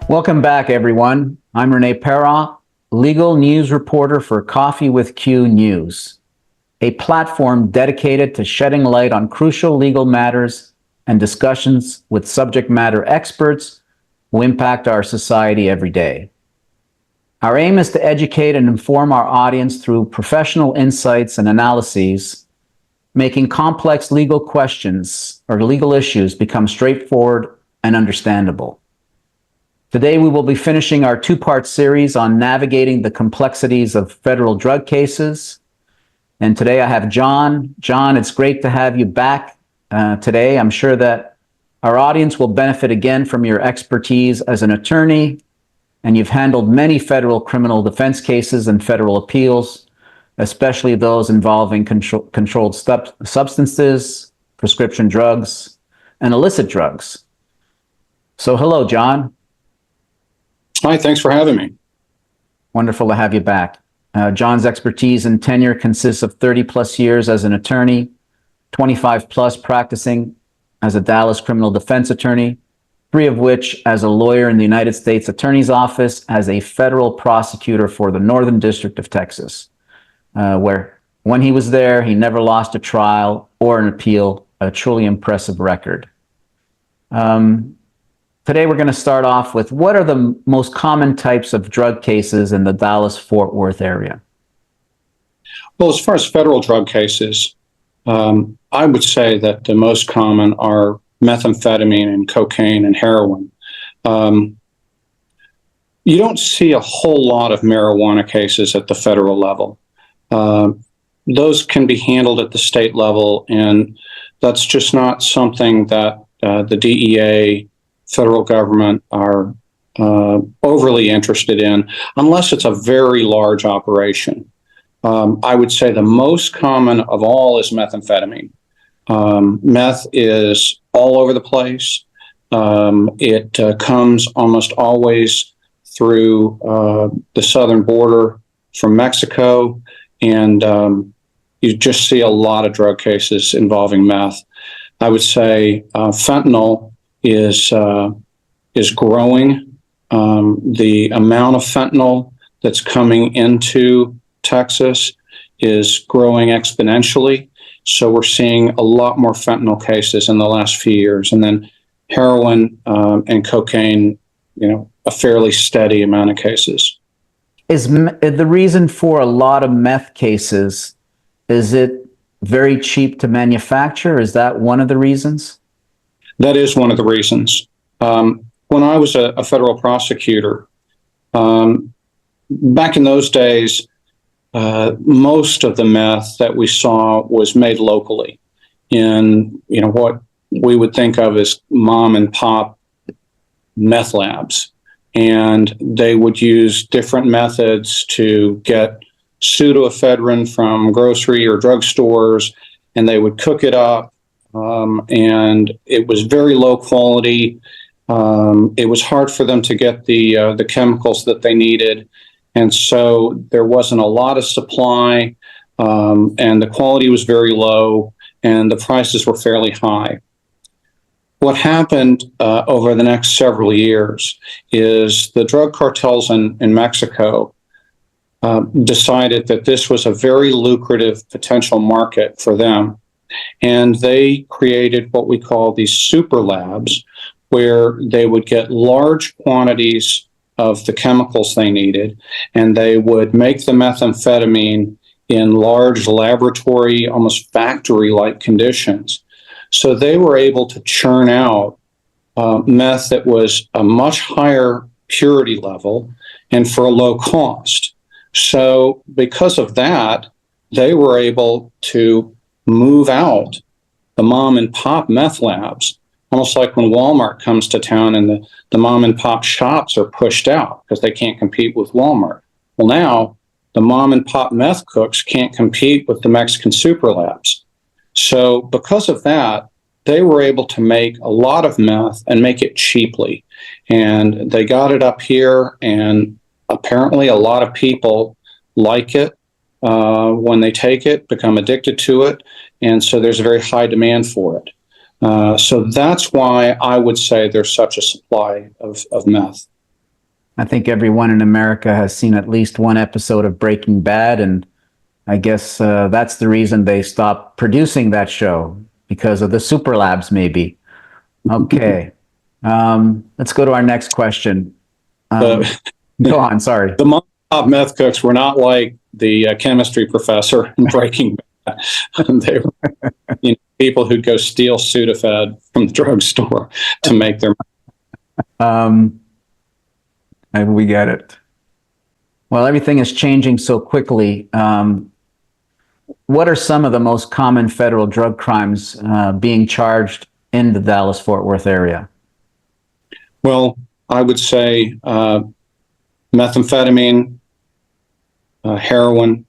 Welcome back, everyone. I'm Renee Perras, legal news reporter for Coffee with Q News, a platform dedicated to shedding light on crucial legal matters and discussions with subject matter experts who impact our society every day. Our aim is to educate and inform our audience through professional insights and analyses, making complex legal questions or legal issues become straightforward and understandable. Today, we will be finishing our two-part series on navigating the complexities of federal drug cases. And today I have John. John, it's great to have you back today. I'm sure that our audience will benefit again from your expertise as an attorney, and you've handled many federal criminal defense cases and federal appeals, especially those involving controlled substances, prescription drugs, and illicit drugs. So hello, John. Hi, thanks for having me. Wonderful to have you back. John's expertise and tenure consists of 30 plus years as an attorney, 25 plus practicing as a Dallas criminal defense attorney, 3 of which as a lawyer in the United States Attorney's Office as a federal prosecutor for the Northern District of Texas, where when he was there, he never lost a trial or an appeal, a truly impressive record. Today, we're going to start off with what are the most common types of drug cases in the Dallas-Fort Worth area? Well, as far as federal drug cases, I would say that the most common are methamphetamine and cocaine and heroin. You don't see a whole lot of marijuana cases at the federal level. Those can be handled at the state level, and that's just not something that the DEA, federal government are overly interested in, unless it's a very large operation. I would say the most common of all is methamphetamine. Meth is all over the place. It comes almost always through the southern border from Mexico, and you just see a lot of drug cases involving meth. I would say fentanyl is growing. The amount of fentanyl that's coming into Texas is growing exponentially. So we're seeing a lot more fentanyl cases in the last few years. And then heroin and cocaine, a fairly steady amount of cases. Is the reason for a lot of meth cases, is it very cheap to manufacture? Is that one of the reasons? That is one of the reasons. When I was a federal prosecutor, back in those days, most of the meth that we saw was made locally in, what we would think of as mom and pop meth labs. And they would use different methods to get pseudoephedrine from grocery or drug stores, and they would cook it up. And it was very low quality. It was hard for them to get the chemicals that they needed. And so there wasn't a lot of supply, and the quality was very low, and the prices were fairly high. What happened over the next several years is the drug cartels in Mexico decided that this was a very lucrative potential market for them. And they created what we call these super labs, where they would get large quantities of the chemicals they needed, and they would make the methamphetamine in large laboratory, almost factory-like conditions. So they were able to churn out meth that was a much higher purity level and for a low cost. So because of that, they were able to move out the mom and pop meth labs, almost like when Walmart comes to town and the mom and pop shops are pushed out because they can't compete with Walmart. Well, now the mom and pop meth cooks can't compete with the Mexican super labs. So because of that, they were able to make a lot of meth and make it cheaply. And they got it up here, and apparently a lot of people like it when they take it, become addicted to it, and so there's a very high demand for it. So that's why I would say there's such a supply of meth. I think everyone in America has seen at least one episode of Breaking Bad, and I guess that's the reason they stopped producing that show, because of the super labs, maybe. Okay. Let's go to our next question. Go on, sorry. The mom and pop meth cooks were not like the chemistry professor in Breaking Bad. They were people who'd go steal Sudafed from the drugstore to make their we get it. Well, everything is changing so quickly. What are some of the most common federal drug crimes being charged in the Dallas-Fort Worth area? Well, I would say methamphetamine, heroin,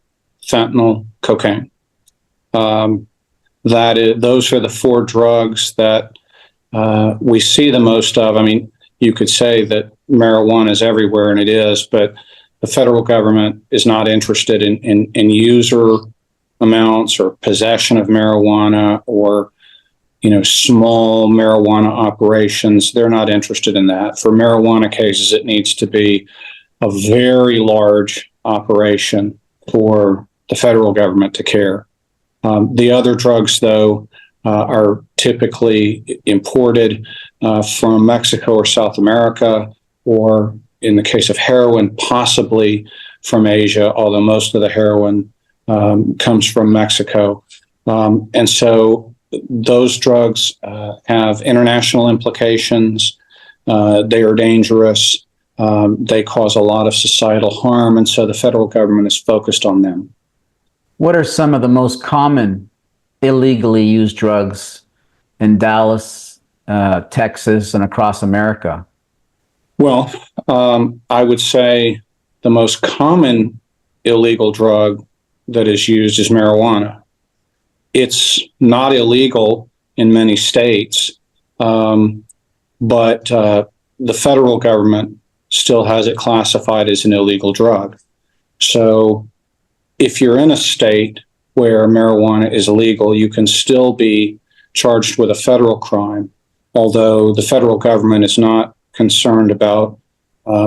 fentanyl, cocaine. Those are the four drugs that we see the most of. I mean, you could say that marijuana is everywhere, and it is, but the federal government is not interested in user amounts or possession of marijuana or small marijuana operations. They're not interested in that. For marijuana cases, it needs to be a very large operation for the federal government to care. The other drugs, though, are typically imported from Mexico or South America, or in the case of heroin, possibly from Asia, although most of the heroin comes from Mexico. And so those drugs have international implications. They are dangerous. They cause a lot of societal harm, and so the federal government is focused on them. What are some of the most common illegally used drugs in Dallas, Texas, and across America? Well, I would say the most common illegal drug that is used is marijuana. It's not illegal in many states, but the federal government still has it classified as an illegal drug. So if you're in a state where marijuana is illegal, you can still be charged with a federal crime, although the federal government is not concerned about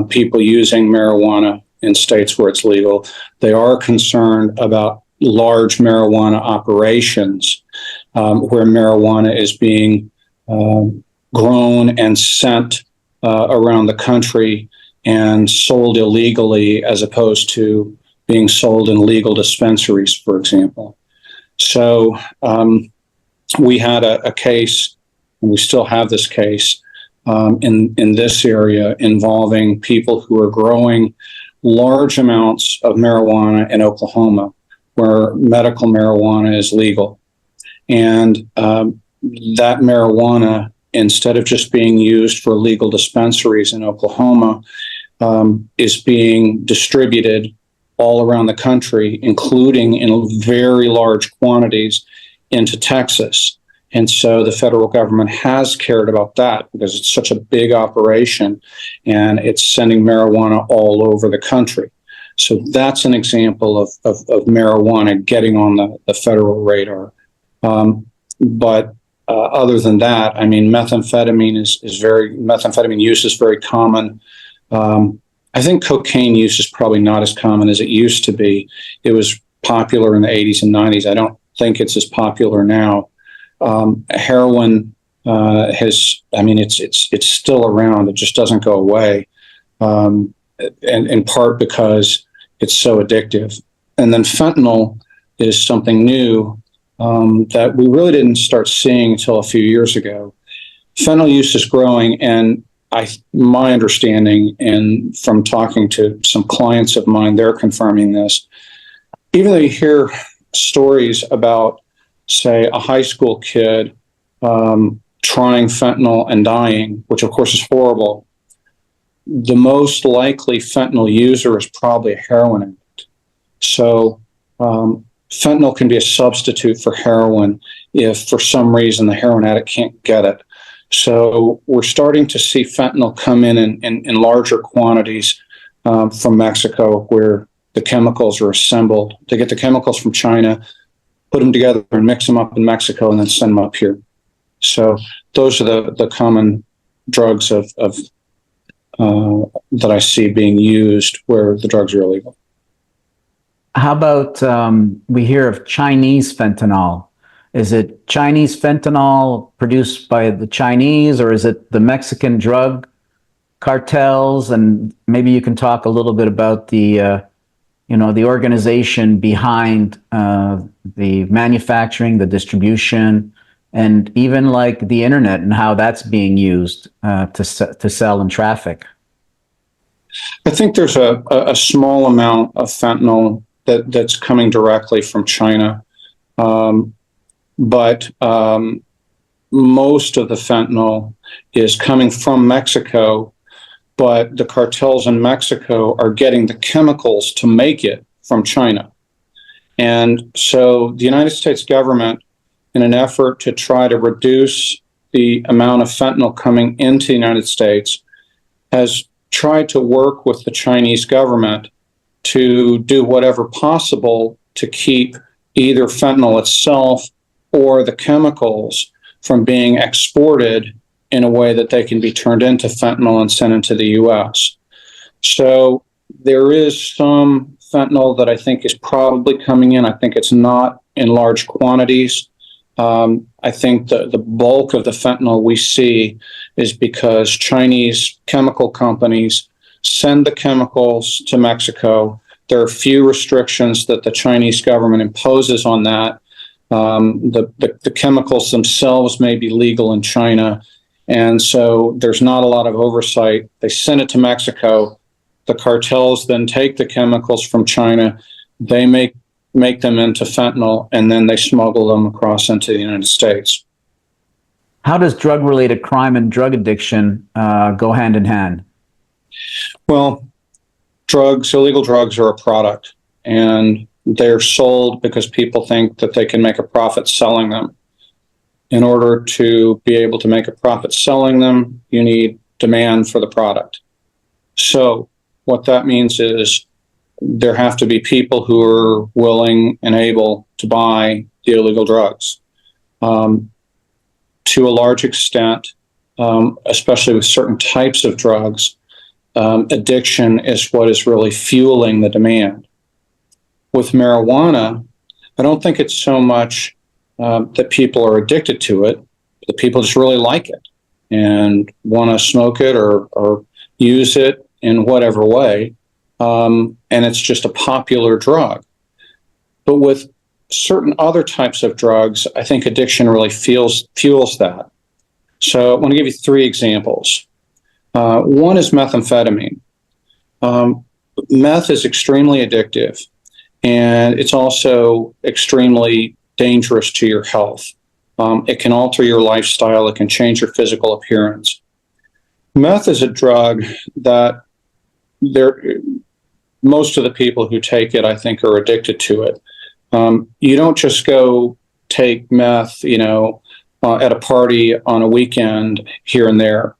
people using marijuana in states where it's legal. They are concerned about large marijuana operations where marijuana is being grown and sent around the country and sold illegally, as opposed to being sold in legal dispensaries, for example. So we had a case, and we still have this case in this area, involving people who are growing large amounts of marijuana in Oklahoma, where medical marijuana is legal. And that marijuana, instead of just being used for legal dispensaries in Oklahoma, is being distributed all around the country, including in very large quantities into Texas. And so the federal government has cared about that because it's such a big operation and it's sending marijuana all over the country. So that's an example of marijuana getting on the federal radar. But other than that, I mean, methamphetamine use is very common. I think cocaine use is probably not as common as it used to be. It was popular in the 80s and 90s. I don't think it's as popular now. Heroin it's still around. It just doesn't go away, and in part because it's so addictive. And then fentanyl is something new that we really didn't start seeing until a few years ago. Fentanyl use is growing, and my understanding, and from talking to some clients of mine, they're confirming this. Even though you hear stories about, say, a high school kid trying fentanyl and dying, which of course is horrible, the most likely fentanyl user is probably a heroin addict. So fentanyl can be a substitute for heroin if for some reason the heroin addict can't get it. So we're starting to see fentanyl come in larger quantities from Mexico, where the chemicals are assembled. They get the chemicals from China, put them together and mix them up in Mexico and then send them up here. So those are the common drugs that I see being used where the drugs are illegal. How about we hear of Chinese fentanyl? Is it Chinese fentanyl produced by the Chinese, or is it the Mexican drug cartels? And maybe you can talk a little bit about the the organization behind the manufacturing, the distribution, and even like the internet and how that's being used to sell and traffic. I think there's a small amount of fentanyl that's coming directly from China. But most of the fentanyl is coming from Mexico, but the cartels in Mexico are getting the chemicals to make it from China. And so the United States government, in an effort to try to reduce the amount of fentanyl coming into the United States, has tried to work with the Chinese government to do whatever possible to keep either fentanyl itself or the chemicals from being exported in a way that they can be turned into fentanyl and sent into the U.S. So there is some fentanyl that I think is probably coming in. I think it's not in large quantities. I think the bulk of the fentanyl we see is because Chinese chemical companies send the chemicals to Mexico. There are few restrictions that the Chinese government imposes on that. The chemicals themselves may be legal in China, and so there's not a lot of oversight. They send it to Mexico. The cartels then take the chemicals from China. They make them into fentanyl, and then they smuggle them across into the United States. How does drug-related crime and drug addiction go hand in hand? Well, illegal drugs are a product, and they're sold because people think that they can make a profit selling them. In order to be able to make a profit selling them, you need demand for the product. So what that means is there have to be people who are willing and able to buy the illegal drugs. To a large extent, especially with certain types of drugs, addiction is what is really fueling the demand. With marijuana, I don't think it's so much that people are addicted to it, but people just really like it and want to smoke it or use it in whatever way. And it's just a popular drug. But with certain other types of drugs, I think addiction really fuels that. So I want to give you three examples. One is methamphetamine. Meth is extremely addictive, and it's also extremely dangerous to your health. It can alter your lifestyle. It can change your physical appearance. Meth is a drug that most of the people who take it, I think, are addicted to it. You don't just go take meth, at a party on a weekend here and there.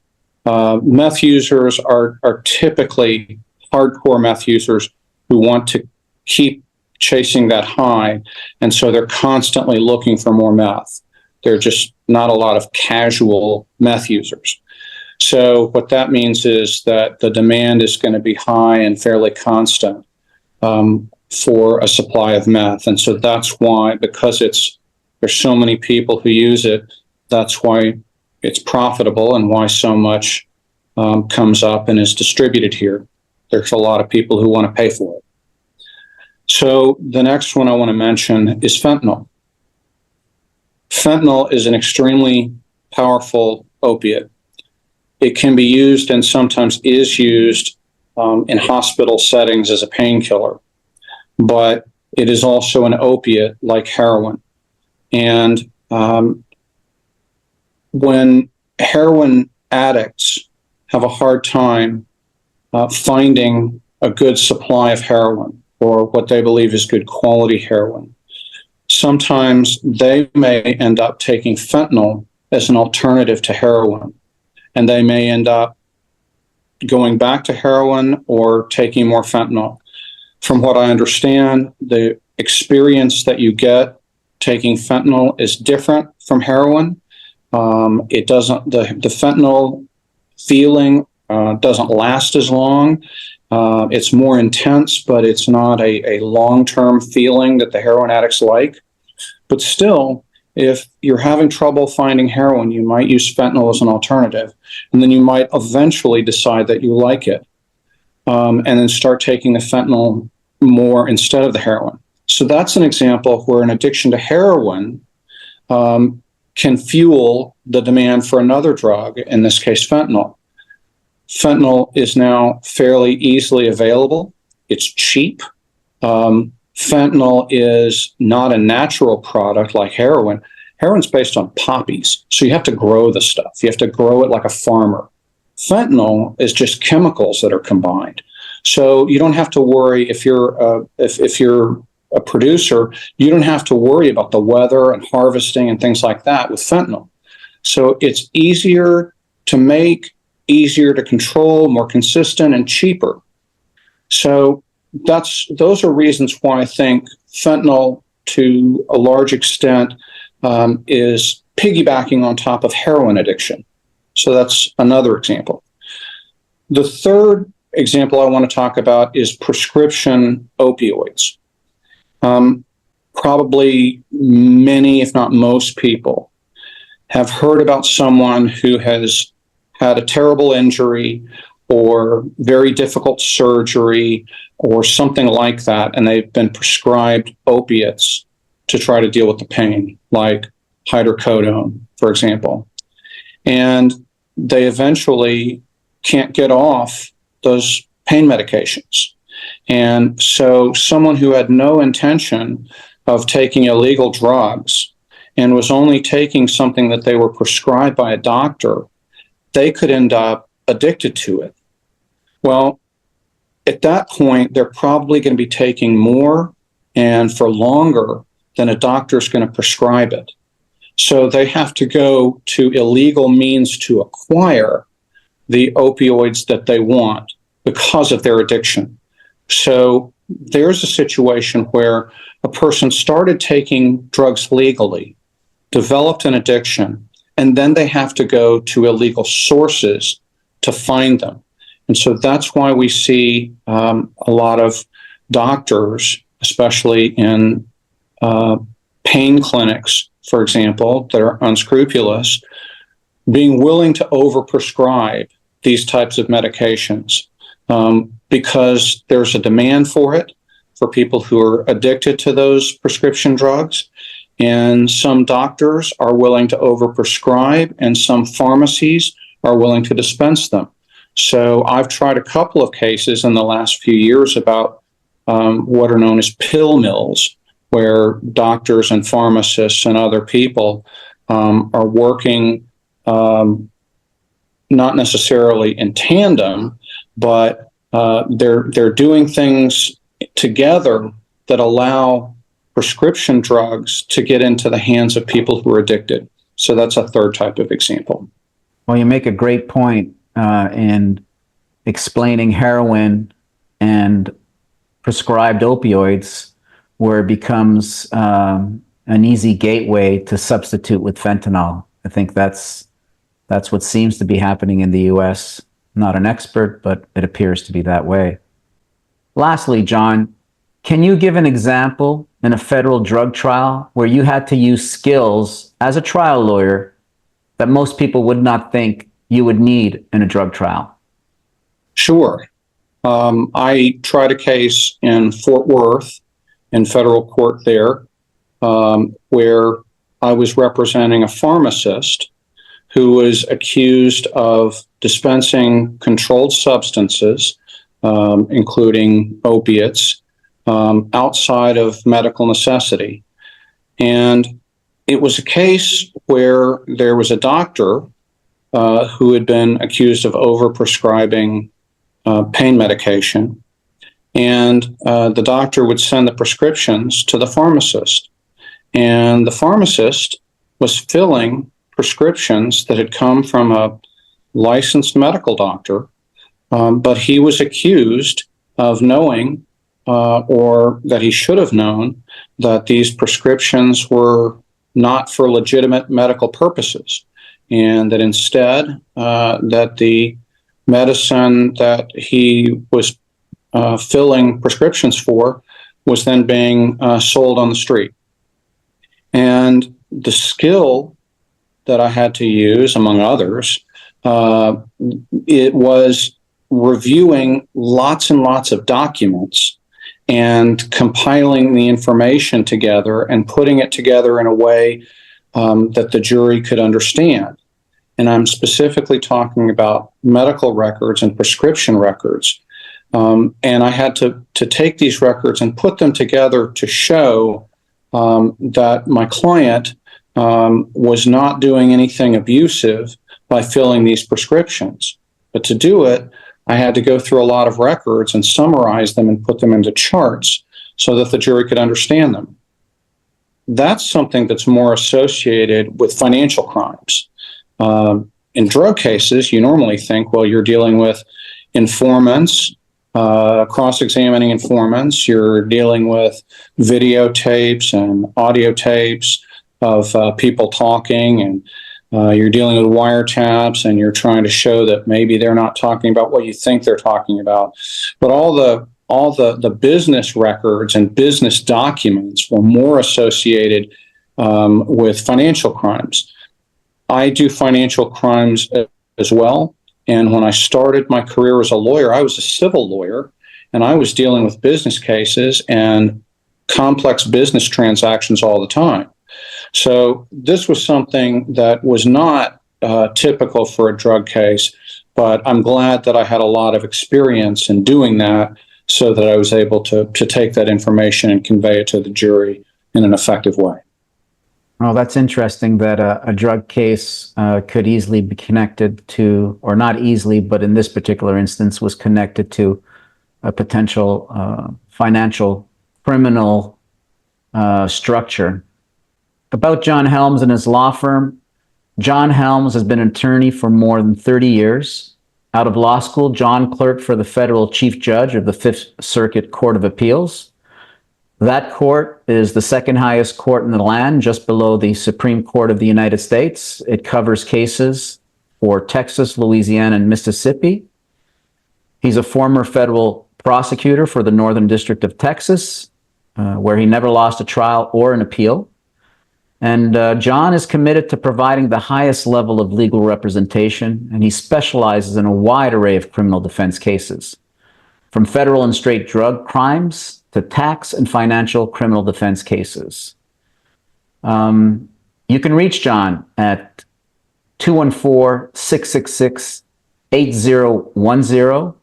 Meth users are typically hardcore meth users who want to keep chasing that high, and so they're constantly looking for more meth. There are just not a lot of casual meth users. So what that means is that the demand is going to be high and fairly constant for a supply of meth. And so that's why, because there's so many people who use it, that's why it's profitable and why so much comes up and is distributed here. There's a lot of people who want to pay for it. So the next one I want to mention is fentanyl. Fentanyl is an extremely powerful opiate. It can be used and sometimes is used in hospital settings as a painkiller, but it is also an opiate like heroin. And when heroin addicts have a hard time finding a good supply of heroin, or what they believe is good quality heroin, sometimes they may end up taking fentanyl as an alternative to heroin. And they may end up going back to heroin or taking more fentanyl. From what I understand, the experience that you get taking fentanyl is different from heroin. It doesn't, the fentanyl feeling doesn't last as long. It's more intense, but it's not a long-term feeling that the heroin addicts like. But still, if you're having trouble finding heroin, you might use fentanyl as an alternative, and then you might eventually decide that you like it, and then start taking the fentanyl more instead of the heroin. So that's an example where an addiction to heroin can fuel the demand for another drug, in this case, fentanyl. Fentanyl is now fairly easily available. It's cheap. Fentanyl is not a natural product like heroin. Heroin's based on poppies, so you have to grow the stuff. You have to grow it like a farmer. Fentanyl is just chemicals that are combined. So you don't have to worry if you're a producer, you don't have to worry about the weather and harvesting and things like that with fentanyl. So it's easier to make, easier to control, more consistent, and cheaper. So those are reasons why I think fentanyl, to a large extent, is piggybacking on top of heroin addiction. So that's another example. The third example I want to talk about is prescription opioids. Probably many, if not most people, have heard about someone who has had a terrible injury or very difficult surgery or something like that, and they've been prescribed opiates to try to deal with the pain, like hydrocodone, for example. And they eventually can't get off those pain medications. And so someone who had no intention of taking illegal drugs and was only taking something that they were prescribed by a doctor, they could end up addicted to it. Well, at that point, they're probably going to be taking more and for longer than a doctor's going to prescribe it. So they have to go to illegal means to acquire the opioids that they want because of their addiction. So there's a situation where a person started taking drugs legally, developed an addiction, and then they have to go to illegal sources to find them. And so that's why we see a lot of doctors, especially in pain clinics, for example, that are unscrupulous, being willing to overprescribe these types of medications because there's a demand for it for people who are addicted to those prescription drugs. And some doctors are willing to overprescribe, and some pharmacies are willing to dispense them. So I've tried a couple of cases in the last few years about what are known as pill mills, where doctors and pharmacists and other people are working not necessarily in tandem, but they're doing things together that allow prescription drugs to get into the hands of people who are addicted. So that's a third type of example. Well, you make a great point in explaining heroin and prescribed opioids, where it becomes an easy gateway to substitute with fentanyl. I think that's what seems to be happening in the U.S. Not an expert, but it appears to be that way. Lastly, John, can you give an example in a federal drug trial where you had to use skills as a trial lawyer that most people would not think you would need in a drug trial? Sure. I tried a case in Fort Worth in federal court there where I was representing a pharmacist who was accused of dispensing controlled substances, including opiates, outside of medical necessity. And it was a case where there was a doctor who had been accused of overprescribing pain medication. And the doctor would send the prescriptions to the pharmacist. And the pharmacist was filling prescriptions that had come from a licensed medical doctor, but he was accused of knowing or that he should have known that these prescriptions were not for legitimate medical purposes, and that instead that the medicine that he was filling prescriptions for was then being sold on the street. And the skill that I had to use, among others, it was reviewing lots and lots of documents and compiling the information together and putting it together in a way that the jury could understand. And I'm specifically talking about medical records and prescription records. And I had to take these records and put them together to show that my client was not doing anything abusive by filling these prescriptions. But to do it, I had to go through a lot of records and summarize them and put them into charts so that the jury could understand them. That's something that's more associated with financial crimes. In drug cases, you normally think, well, you're dealing with informants, cross-examining informants, you're dealing with videotapes and audio tapes of people talking, and you're dealing with wiretaps, and you're trying to show that maybe they're not talking about what you think they're talking about. But all the business records and business documents were more associated with financial crimes. I do financial crimes as well. And when I started my career as a lawyer, I was a civil lawyer, and I was dealing with business cases and complex business transactions all the time. So this was something that was not typical for a drug case, but I'm glad that I had a lot of experience in doing that so that I was able to take that information and convey it to the jury in an effective way. Well, that's interesting that a drug case could easily be connected to, or not easily, but in this particular instance was connected to a potential financial criminal structure. About John Helms and his law firm, John Helms has been an attorney for more than 30 years. Out of law school, John clerked for the federal chief judge of the Fifth Circuit Court of Appeals. That court is the second highest court in the land, just below the Supreme Court of the United States. It covers cases for Texas, Louisiana, and Mississippi. He's a former federal prosecutor for the Northern District of Texas, where he never lost a trial or an appeal. And John is committed to providing the highest level of legal representation, and he specializes in a wide array of criminal defense cases, from federal and state drug crimes to tax and financial criminal defense cases. You can reach John at 214-666-8010,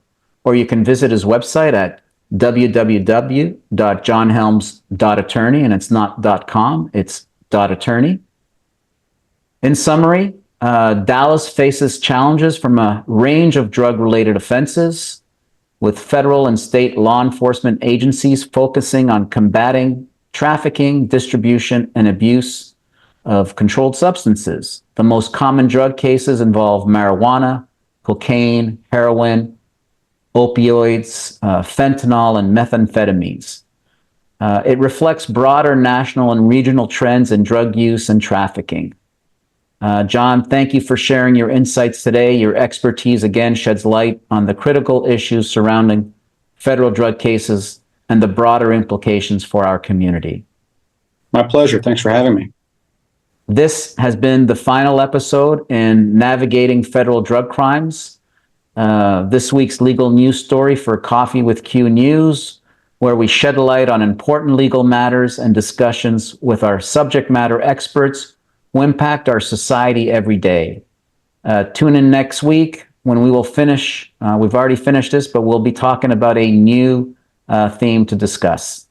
or you can visit his website at www.johnhelms.attorney, and it's not .com, it's .attorney. In summary, Dallas faces challenges from a range of drug-related offenses, with federal and state law enforcement agencies focusing on combating trafficking, distribution, and abuse of controlled substances. The most common drug cases involve marijuana, cocaine, heroin, opioids, fentanyl, and methamphetamines. It reflects broader national and regional trends in drug use and trafficking. John, thank you for sharing your insights today. Your expertise again sheds light on the critical issues surrounding federal drug cases and the broader implications for our community. My pleasure. Thanks for having me. This has been the final episode in Navigating Federal Drug Crimes. This week's legal news story for Coffee with Q News, where we shed light on important legal matters and discussions with our subject matter experts who impact our society every day. Tune in next week when we will finish. We've already finished this, but we'll be talking about a new theme to discuss.